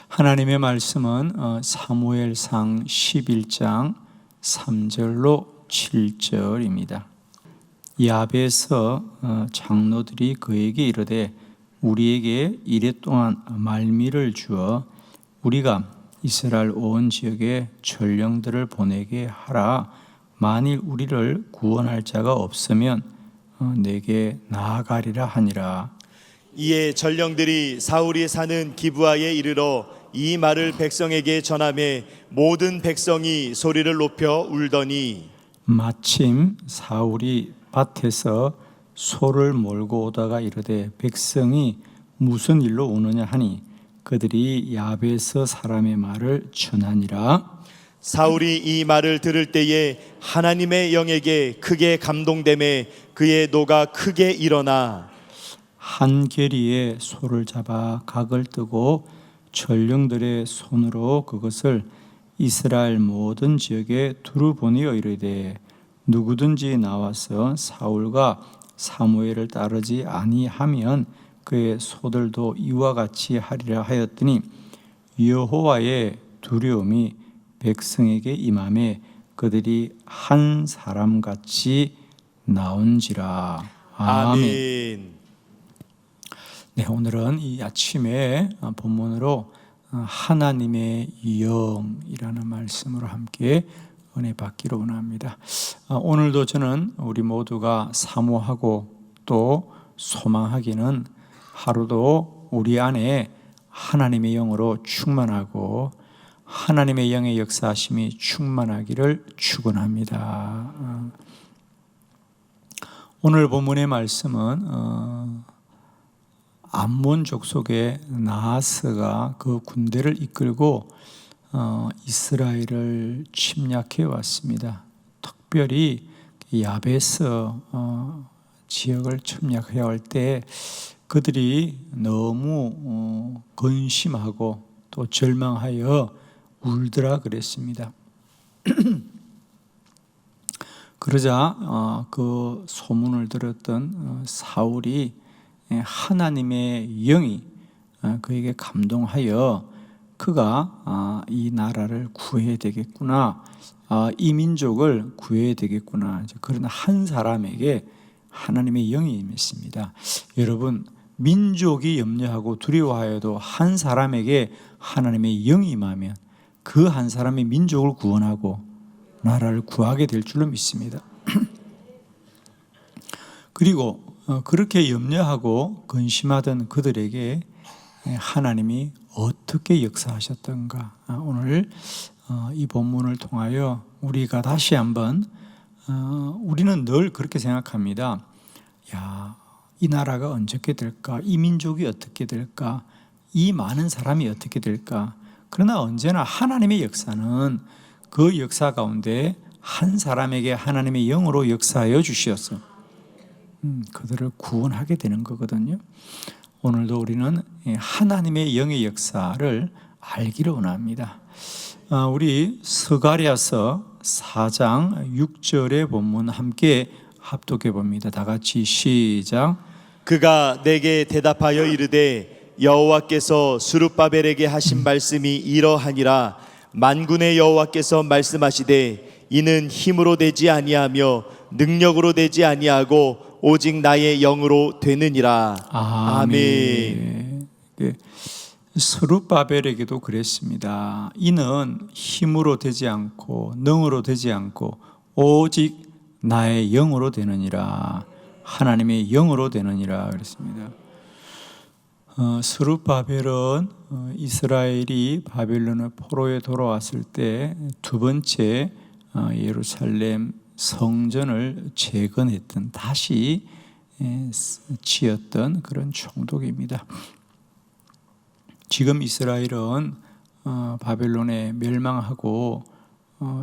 하나님의 말씀은 사무엘상 11장 3절로 7절입니다. 야베스 장로들이 그에게 이르되 우리에게 이랫동안 말미를 주어 우리가 이스라엘 온 지역에 전령들을 보내게 하라. 만일 우리를 구원할 자가 없으면 내게 나아가리라 하니라. 이에 전령들이 사울이 사는 기브아에 이르러 이 말을 백성에게 전하매 모든 백성이 소리를 높여 울더니 마침 사울이 밭에서 소를 몰고 오다가 이르되 백성이 무슨 일로 우느냐 하니 그들이 야베스 사람의 말을 전하니라. 사울이 이 말을 들을 때에 하나님의 영에게 크게 감동되매 그의 노가 크게 일어나 한 계리에 소를 잡아 각을 뜨고 전령들의 손으로 그것을 이스라엘 모든 지역에 두루 보내어 이르되 누구든지 나와서 사울과 사무엘을 따르지 아니하면 그의 소들도 이와 같이 하리라 하였더니 여호와의 두려움이 백성에게 임하매 그들이 한 사람같이 나온지라. 아멘. 네, 오늘은 이 아침에 본문으로 하나님의 영이라는 말씀으로 함께 은혜 받기로 원합니다. 오늘도 저는 우리 모두가 사모하고 또 소망하기는 하루도 우리 안에 하나님의 영으로 충만하고 하나님의 영의 역사하심이 충만하기를 축원합니다. 오늘 본문의 말씀은 암몬 족속의 나하스가 그 군대를 이끌고 이스라엘을 침략해 왔습니다. 특별히 야베스 지역을 침략해야 할 때 그들이 너무 근심하고 또 절망하여 울더라 그랬습니다. 그러자 그 소문을 들었던 사울이 하나님의 영이 그에게 감동하여 그가 이 나라를 구해야 되겠구나, 이 민족을 구해야 되겠구나, 그런 한 사람에게 하나님의 영이 임했습니다. 여러분, 민족이 염려하고 두려워하여도 한 사람에게 하나님의 영이 임하면 그 한 사람의 민족을 구원하고 나라를 구하게 될 줄로 믿습니다. 그리고 그렇게 염려하고 근심하던 그들에게 하나님이 어떻게 역사하셨던가, 오늘 이 본문을 통하여 우리가 다시 한번 우리는 늘 그렇게 생각합니다. 이 나라가 어떻게 될까? 이 민족이 어떻게 될까? 이 많은 사람이 어떻게 될까? 그러나 언제나 하나님의 역사는 그 역사 가운데 한 사람에게 하나님의 영으로 역사하여 주시었어. 그들을 구원하게 되는 거거든요. 오늘도 우리는 하나님의 영의 역사를 알기를 원합니다. 우리 스가랴서 4장 6절의 본문 함께 합독해 봅니다. 다 같이 시작. 그가 내게 대답하여 이르되 여호와께서 스룹바벨에게 하신 말씀이 이러하니라. 만군의 여호와께서 말씀하시되 이는 힘으로 되지 아니하며 능력으로 되지 아니하고 오직 나의 영으로 되느니라. 아멘. 스룹바벨에게도 그랬습니다. 이는 힘으로 되지 않고 능으로 되지 않고 오직 나의 영으로 되느니라. 하나님의 영으로 되느니라 그랬습니다. 스룹바벨은 이스라엘이 바벨론의 포로에 돌아왔을 때 두 번째 예루살렘 성전을 재건했던, 다시 지었던 그런 총독입니다. 지금 이스라엘은 바벨론에 멸망하고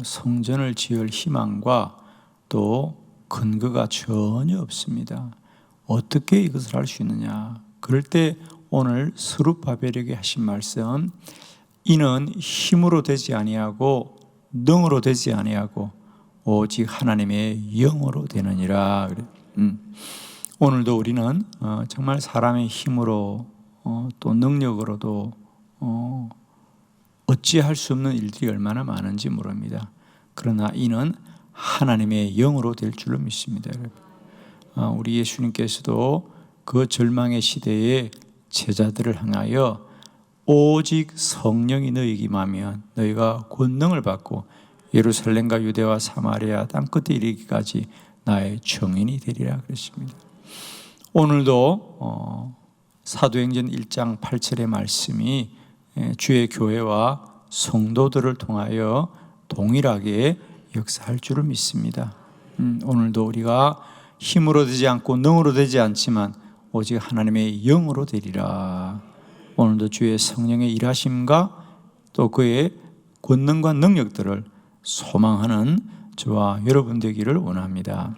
성전을 지을 희망과 또 근거가 전혀 없습니다. 어떻게 이것을 할 수 있느냐? 그럴 때 오늘 스룹바벨에게 하신 말씀, 이는 힘으로 되지 아니하고 능으로 되지 아니하고 오직 하나님의 영으로 되느니라. 오늘도 우리는 정말 사람의 힘으로 또 능력으로도 어찌할 수 없는 일들이 얼마나 많은지 모릅니다. 그러나 이는 하나님의 영으로 될 줄로 믿습니다. 여러분. 우리 예수님께서도 그 절망의 시대에 제자들을 향하여 오직 성령이 너희에게 임하면 너희가 권능을 받고 예루살렘과 유대와 사마리아 땅끝에 이르기까지 나의 증인이 되리라 그랬습니다. 오늘도 사도행전 1장 8절의 말씀이 주의 교회와 성도들을 통하여 동일하게 역사할 줄을 믿습니다. 오늘도 우리가 힘으로 되지 않고 능으로 되지 않지만 오직 하나님의 영으로 되리라. 오늘도 주의 성령의 일하심과 또 그의 권능과 능력들을 소망하는 저와 여러분 되기를 원합니다.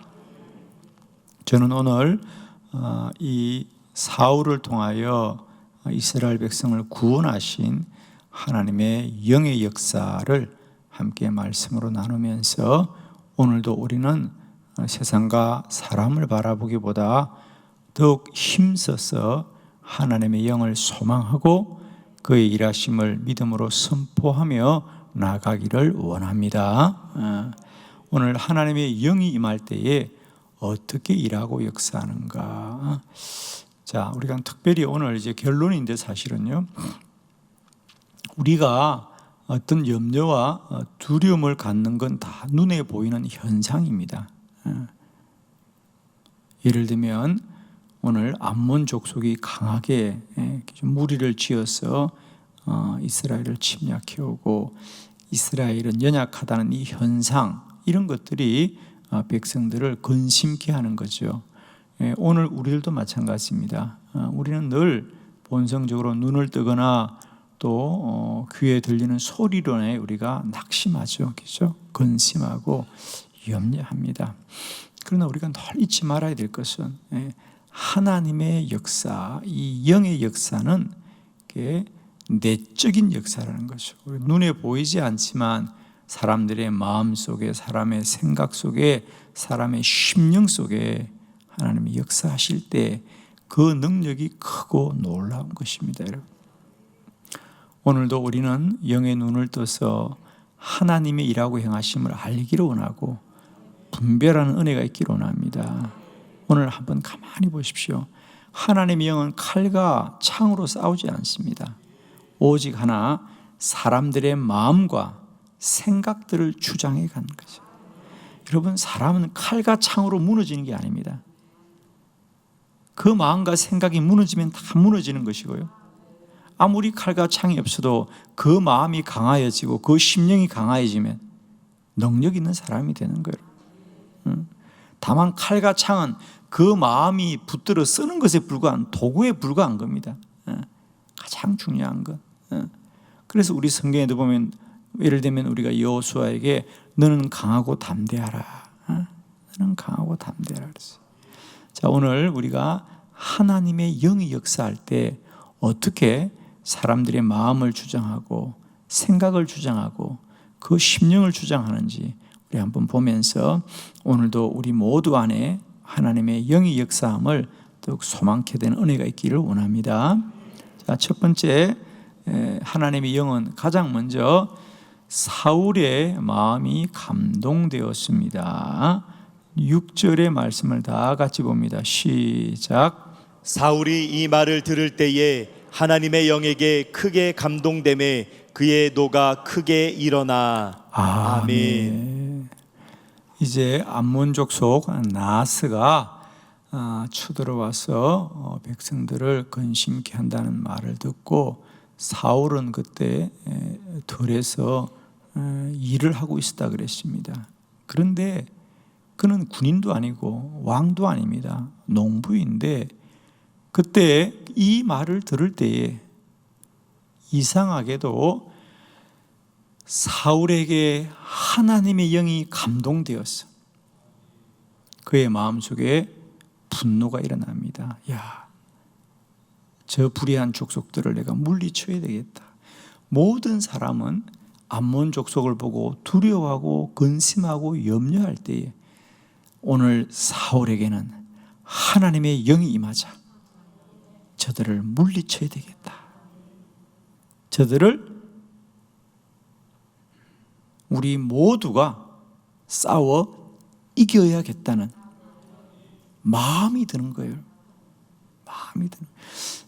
저는 오늘 이 사울을 통하여 이스라엘 백성을 구원하신 하나님의 영의 역사를 함께 말씀으로 나누면서 오늘도 우리는 세상과 사람을 바라보기보다 더욱 힘써서 하나님의 영을 소망하고 그의 일하심을 믿음으로 선포하며 나가기를 원합니다. 오늘 하나님의 영이 임할 때에 어떻게 일하고 역사하는가? 자, 우리가 특별히 오늘 이제 결론인데 사실은요, 우리가 어떤 염려와 두려움을 갖는 건 다 눈에 보이는 현상입니다. 예를 들면 오늘 암몬 족속이 강하게 무리를 지어서 이스라엘을 침략해오고 이스라엘은 연약하다는 이 현상, 이런 것들이 백성들을 근심케 하는 거죠. 오늘 우리들도 마찬가지입니다. 우리는 늘 본성적으로 눈을 뜨거나 또 귀에 들리는 소리론에 우리가 낙심하죠. 그렇죠? 근심하고 염려합니다. 그러나 우리가 늘 잊지 말아야 될 것은 하나님의 역사, 이 영의 역사는 내적인 역사라는 거죠. 눈에 보이지 않지만 사람들의 마음 속에, 사람의 생각 속에, 사람의 심령 속에 하나님이 역사하실 때 그 능력이 크고 놀라운 것입니다. 여러분. 오늘도 우리는 영의 눈을 떠서 하나님의 일하고 행하심을 알기를 원하고 분별하는 은혜가 있기를 원합니다. 오늘 한번 가만히 보십시오. 하나님의 영은 칼과 창으로 싸우지 않습니다. 오직 하나 사람들의 마음과 생각들을 주장해 가는 거죠. 여러분, 사람은 칼과 창으로 무너지는 게 아닙니다. 그 마음과 생각이 무너지면 다 무너지는 것이고요. 아무리 칼과 창이 없어도 그 마음이 강하여지고 그 심령이 강하여지면 능력 있는 사람이 되는 거예요. 다만 칼과 창은 그 마음이 붙들어 쓰는 것에 불과한 도구에 불과한 겁니다. 가장 중요한 것. 그래서 우리 성경에도 보면 예를 들면 우리가 여호수아에게 너는 강하고 담대하라. 너는 강하고 담대하라 그랬어요. 자, 오늘 우리가 하나님의 영이 역사할 때 어떻게 사람들의 마음을 주장하고 생각을 주장하고 그 심령을 주장하는지 우리 한번 보면서 오늘도 우리 모두 안에 하나님의 영의 역사함을 더욱 소망케 되는 은혜가 있기를 원합니다. 자, 첫 번째, 하나님의 영은 가장 먼저 사울의 마음이 감동되었습니다. 6절의 말씀을 다 같이 봅니다. 시작. 사울이 이 말을 들을 때에 하나님의 영에게 크게 감동됨에 그의 노가 크게 일어나. 아멘. 이제 암몬 족속 나하스가 쳐들어와서 백성들을 근심케 한다는 말을 듣고 사울은 그때 들에서 일을 하고 있었다 그랬습니다. 그런데 그는 군인도 아니고 왕도 아닙니다. 농부인데 그때 이 말을 들을 때에 이상하게도 사울에게 하나님의 영이 감동되었어. 그의 마음속에 분노가 일어납니다. 야, 저 불의한 족속들을 내가 물리쳐야 되겠다. 모든 사람은 암몬 족속을 보고 두려워하고 근심하고 염려할 때에 오늘 사울에게는 하나님의 영이 임하자 저들을 물리쳐야 되겠다. 저들을 우리 모두가 싸워 이겨야겠다는 마음이 드는 거예요. 마음이 드는.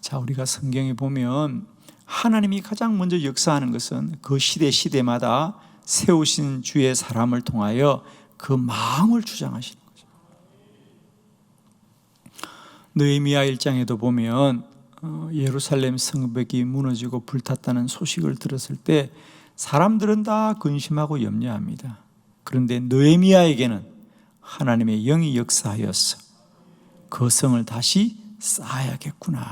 자, 우리가 성경에 보면 하나님이 가장 먼저 역사하는 것은 그 시대마다 세우신 주의 사람을 통하여 그 마음을 주장하시는 거죠. 느헤미야 1장에도 보면 예루살렘 성벽이 무너지고 불탔다는 소식을 들었을 때 사람들은 다 근심하고 염려합니다. 그런데 느헤미야에게는 하나님의 영이 역사하여서 그 성을 다시 쌓아야겠구나,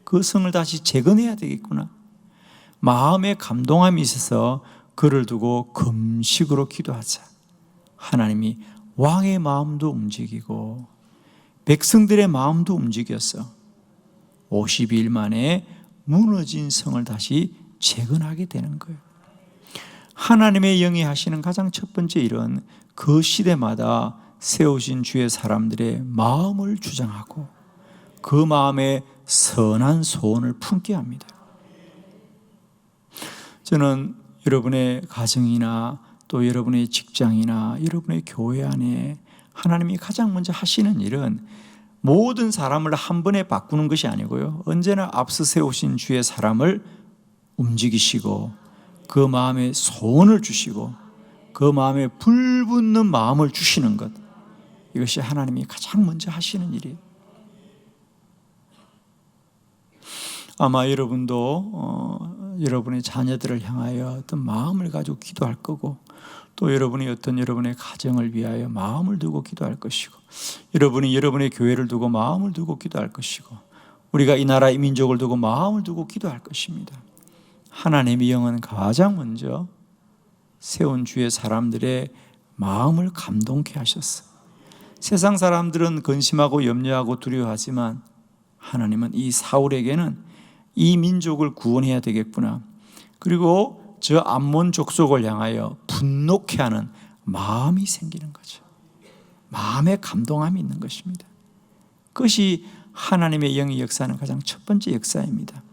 그 성을 다시 재건해야 되겠구나, 마음에 감동함이 있어서 그를 두고 금식으로 기도하자. 하나님이 왕의 마음도 움직이고 백성들의 마음도 움직였어. 50일 만에 무너진 성을 다시 재건하게 되는 거예요. 하나님의 영이 하시는 가장 첫 번째 일은 그 시대마다 세우신 주의 사람들의 마음을 주장하고 그 마음에 선한 소원을 품게 합니다. 저는 여러분의 가정이나 또 여러분의 직장이나 여러분의 교회 안에 하나님이 가장 먼저 하시는 일은 모든 사람을 한 번에 바꾸는 것이 아니고요, 언제나 앞서 세우신 주의 사람을 움직이시고 그 마음에 소원을 주시고 그 마음에 불붙는 마음을 주시는 것, 이것이 하나님이 가장 먼저 하시는 일이에요. 아마 여러분도 여러분의 자녀들을 향하여 어떤 마음을 가지고 기도할 거고, 또 여러분이 어떤 여러분의 가정을 위하여 마음을 두고 기도할 것이고, 여러분이 여러분의 교회를 두고 마음을 두고 기도할 것이고, 우리가 이 나라 이 민족을 두고 마음을 두고 기도할 것입니다. 하나님의 영은 가장 먼저 세운 주의 사람들의 마음을 감동케 하셨어. 세상 사람들은 근심하고 염려하고 두려워하지만 하나님은 이 사울에게는 이 민족을 구원해야 되겠구나, 그리고 저 암몬 족속을 향하여 분노케 하는 마음이 생기는 거죠. 마음에 감동함이 있는 것입니다. 그것이 하나님의 영의 역사는 가장 첫 번째 역사입니다.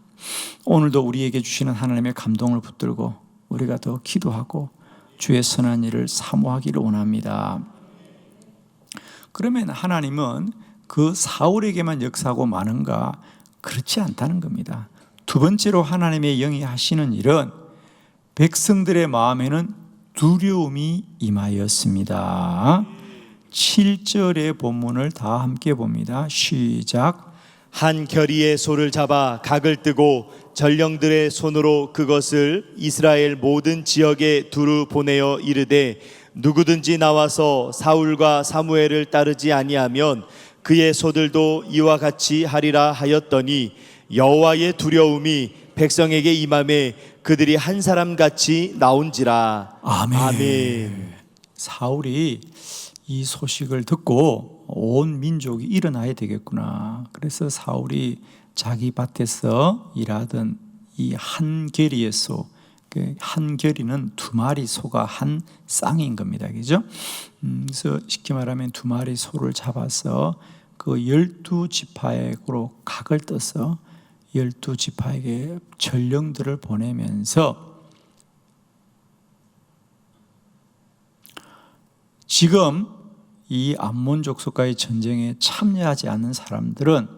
오늘도 우리에게 주시는 하나님의 감동을 붙들고 우리가 더 기도하고 주의 선한 일을 사모하기를 원합니다. 그러면 하나님은 그 사울에게만 역사하고 마는가? 그렇지 않다는 겁니다. 두 번째로 하나님의 영이 하시는 일은 백성들의 마음에는 두려움이 임하였습니다. 7절의 본문을 다 함께 봅니다. 시작. 한 결의의 소를 잡아 각을 뜨고 전령들의 손으로 그것을 이스라엘 모든 지역에 두루 보내어 이르되 누구든지 나와서 사울과 사무엘을 따르지 아니하면 그의 소들도 이와 같이 하리라 하였더니 여호와의 두려움이 백성에게 임함에 그들이 한 사람같이 나온지라. 아멘. 아멘. 사울이 이 소식을 듣고 온 민족이 일어나야 되겠구나. 그래서 사울이 자기 밭에서 일하던 이 한 계리의 소, 한 계리는 두 마리 소가 한 쌍인 겁니다. 그죠? 그래서 쉽게 말하면 두 마리 소를 잡아서 그 12지파에게로 각을 떠서 12지파에게 전령들을 보내면서 지금 이 암몬 족속과의 전쟁에 참여하지 않는 사람들은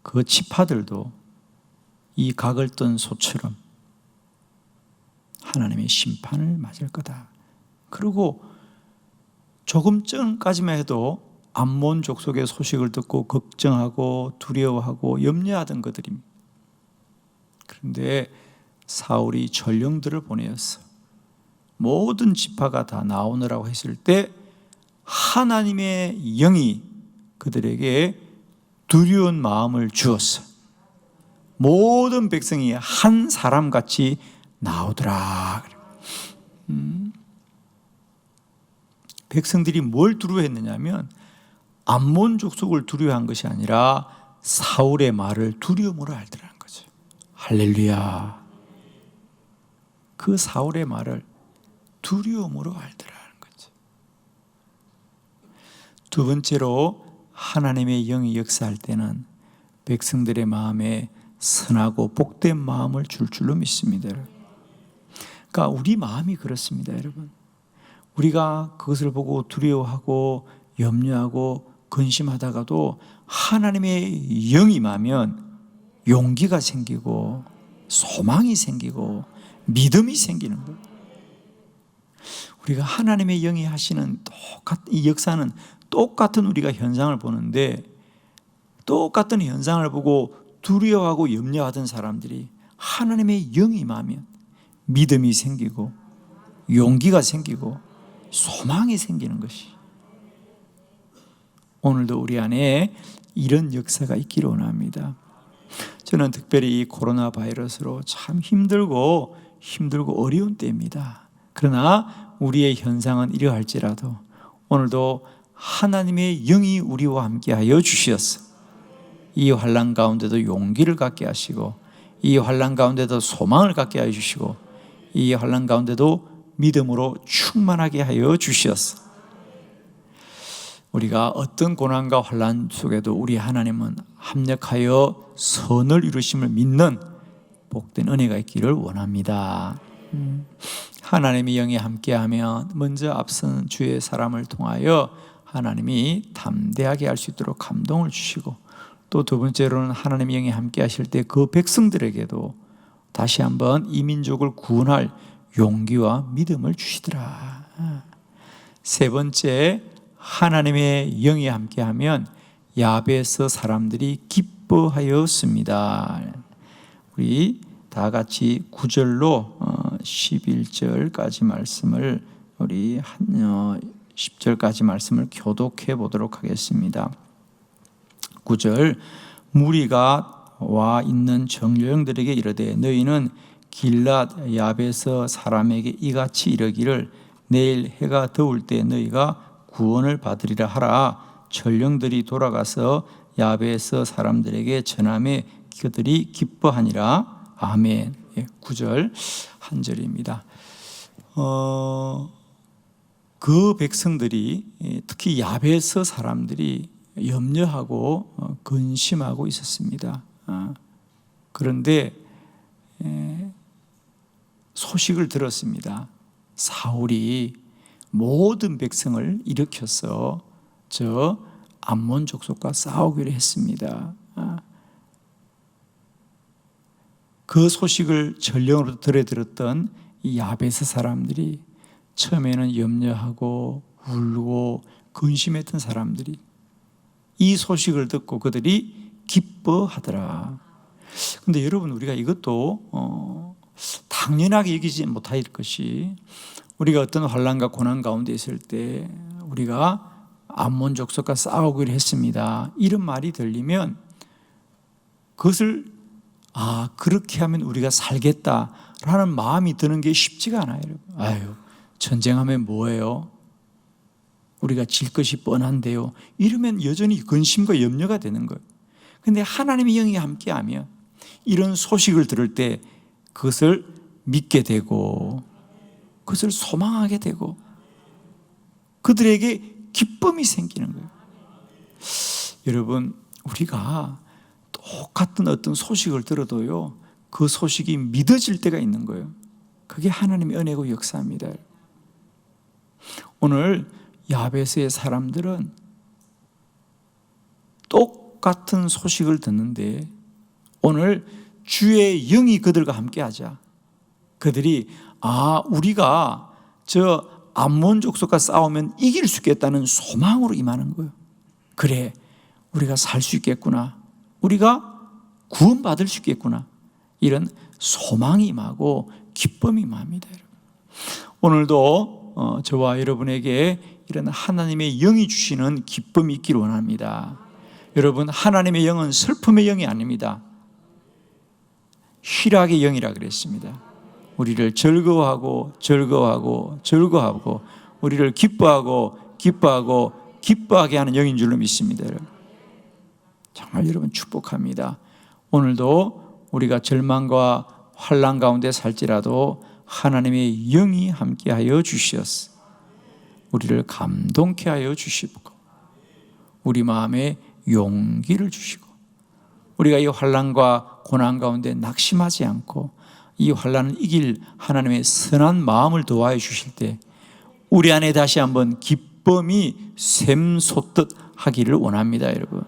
그 지파들도 이 각을 뜬 소처럼 하나님의 심판을 맞을 거다. 그리고 조금 전까지만 해도 암몬 족속의 소식을 듣고 걱정하고 두려워하고 염려하던 그들입니다. 그런데 사울이 전령들을 보내었어. 모든 지파가 다 나오느라고 했을 때 하나님의 영이 그들에게 두려운 마음을 주었어. 모든 백성이 한 사람같이 나오더라. 백성들이 뭘 두려워했느냐면 암몬 족속을 두려워한 것이 아니라 사울의 말을 두려움으로 알더라는 거죠. 할렐루야. 그 사울의 말을 두려움으로 알더라는 거죠. 두 번째로 하나님의 영이 역사할 때는 백성들의 마음에 선하고 복된 마음을 줄 줄로 믿습니다. 그러니까 우리 마음이 그렇습니다, 여러분. 우리가 그것을 보고 두려워하고 염려하고 근심하다가도 하나님의 영이 임하면 용기가 생기고 소망이 생기고 믿음이 생기는 거예요. 우리가 하나님의 영이 하시는 이 역사는 똑같은 우리가 현상을 보는데, 똑같은 현상을 보고 두려워하고 염려하던 사람들이 하나님의 영이 임하면 믿음이 생기고 용기가 생기고 소망이 생기는 것이, 오늘도 우리 안에 이런 역사가 있기를 원합니다. 저는 특별히 이 코로나 바이러스로 참 힘들고 어려운 때입니다. 그러나 우리의 현상은 이러할지라도 오늘도 하나님의 영이 우리와 함께하여 주시었어. 이 환난 가운데도 용기를 갖게 하시고, 이 환난 가운데도 소망을 갖게 하여 주시고, 이 환난 가운데도 믿음으로 충만하게 하여 주시었어. 우리가 어떤 고난과 환난 속에도 우리 하나님은 합력하여 선을 이루심을 믿는 복된 은혜가 있기를 원합니다. 하나님의 영이 함께하면 먼저 앞선 주의 사람을 통하여 하나님이 담대하게 할 수 있도록 감동을 주시고, 또 두 번째로는 하나님의 영이 함께 하실 때 그 백성들에게도 다시 한번 이 민족을 구원할 용기와 믿음을 주시더라. 세 번째, 하나님의 영이 함께하면 야베스 사람들이 기뻐하였습니다. 우리 다 같이 9절로 11절까지 말씀을, 우리 10절까지 말씀을 교독해 보도록 하겠습니다. 9절, 무리가 와 있는 정령들에게 이르되 너희는 길랏 야베스 사람에게 이같이 이르기를 내일 해가 더울 때 너희가 구원을 받으리라 하라. 전령들이 돌아가서 야베스 사람들에게 전함에 그들이 기뻐하니라. 아멘. 9절 한 절입니다. 그 백성들이, 특히 야베스 사람들이 염려하고 근심하고 있었습니다. 그런데 소식을 들었습니다. 사울이 모든 백성을 일으켜서 저 암몬 족속과 싸우기로 했습니다. 그 소식을 전령으로 들었던 이 야베스 사람들이 처음에는 염려하고 울고 근심했던 사람들이 이 소식을 듣고 그들이 기뻐하더라. 그런데 여러분, 우리가 이것도 당연하게 여기지 못할 것이, 우리가 어떤 환난과 고난 가운데 있을 때 우리가 암몬 족속과 싸우기로 했습니다, 이런 말이 들리면 그것을 그렇게 하면 우리가 살겠다라는 마음이 드는 게 쉽지가 않아요. 아유, 전쟁하면 뭐예요? 우리가 질 것이 뻔한데요. 이러면 여전히 근심과 염려가 되는 거예요. 그런데 하나님의 영이 함께하면 이런 소식을 들을 때 그것을 믿게 되고 그것을 소망하게 되고 그들에게 기쁨이 생기는 거예요. 여러분, 우리가 똑같은 어떤 소식을 들어도요, 그 소식이 믿어질 때가 있는 거예요. 그게 하나님의 은혜고 역사입니다. 오늘 야베스의 사람들은 똑같은 소식을 듣는데 오늘 주의 영이 그들과 함께 하자, 그들이 우리가 저 암몬 족속과 싸우면 이길 수 있겠다는 소망으로 임하는 거예요. 그래, 우리가 살 수 있겠구나, 우리가 구원받을 수 있겠구나, 이런 소망이 임하고 기쁨이 임합니다. 오늘도 저와 여러분에게 이런 하나님의 영이 주시는 기쁨이 있기를 원합니다. 여러분, 하나님의 영은 슬픔의 영이 아닙니다. 희락의 영이라 그랬습니다. 우리를 즐거워하고 우리를 기뻐하게 하는 영인 줄로 믿습니다. 정말 여러분 축복합니다. 오늘도 우리가 절망과 환난 가운데 살지라도 하나님의 영이 함께하여 주시었어. 우리를 감동케 하여 주시고 우리 마음에 용기를 주시고 우리가 이 환난과 고난 가운데 낙심하지 않고 이 환난을 이길 하나님의 선한 마음을 도와해 주실 때 우리 안에 다시 한번 기쁨이 샘솟듯 하기를 원합니다, 여러분.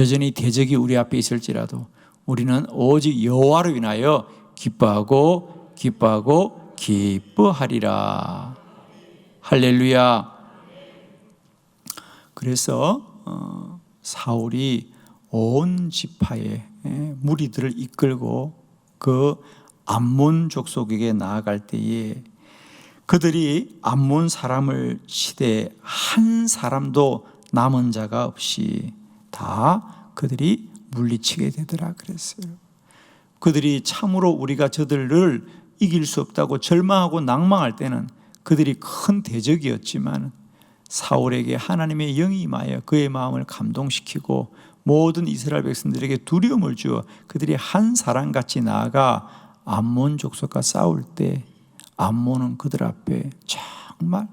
여전히 대적이 우리 앞에 있을지라도 우리는 오직 여호와로 인하여 기뻐하고 기뻐하고 기뻐하리라. 할렐루야. 그래서 사울이 온 지파의 무리들을 이끌고 그 암몬 족속에게 나아갈 때에 그들이 암몬 사람을 치되 한 사람도 남은 자가 없이 다 그들이 물리치게 되더라 그랬어요. 그들이 참으로 우리가 저들을 이길 수 없다고 절망하고 낭망할 때는 그들이 큰 대적이었지만 사울에게 하나님의 영이 임하여 그의 마음을 감동시키고 모든 이스라엘 백성들에게 두려움을 주어 그들이 한 사람같이 나아가 암몬 족속과 싸울 때 암몬은 그들 앞에 정말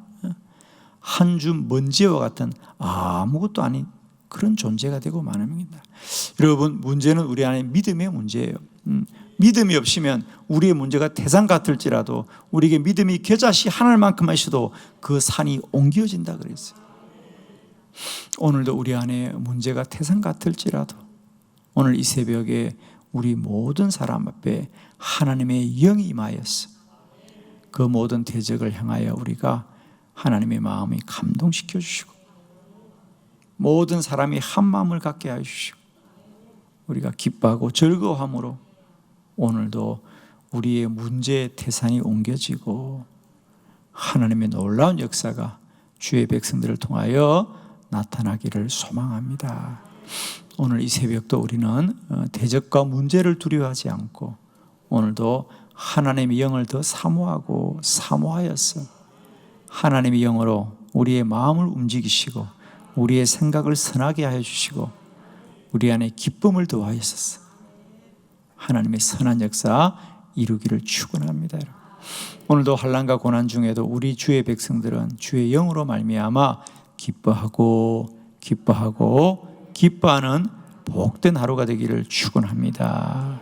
한 줌 먼지와 같은 아무것도 아닌 그런 존재가 되고 마는입니다. 여러분, 문제는 우리 안에 믿음의 문제예요. 믿음이 없으면 우리의 문제가 태산 같을지라도 우리에게 믿음이 겨자씨 하늘만큼만 있어도 그 산이 옮겨진다 그랬어요. 오늘도 우리 안에 문제가 태산 같을지라도 오늘 이 새벽에 우리 모든 사람 앞에 하나님의 영이 임하였어. 그 모든 대적을 향하여 우리가 하나님의 마음이 감동시켜 주시고 모든 사람이 한 마음을 갖게 하여 주시고 우리가 기뻐하고 즐거워함으로 오늘도 우리의 문제의 태산이 옮겨지고 하나님의 놀라운 역사가 주의 백성들을 통하여 나타나기를 소망합니다. 오늘 이 새벽도 우리는 대적과 문제를 두려워하지 않고 오늘도 하나님의 영을 더 사모하고 사모하여서 하나님의 영으로 우리의 마음을 움직이시고 우리의 생각을 선하게 하여 주시고 우리 안에 기쁨을 더하여서 하나님의 선한 역사 이루기를 축원합니다. 오늘도 환난과 고난 중에도 우리 주의 백성들은 주의 영으로 말미암아 기뻐하고 기뻐하고 기뻐하는 복된 하루가 되기를 축원합니다.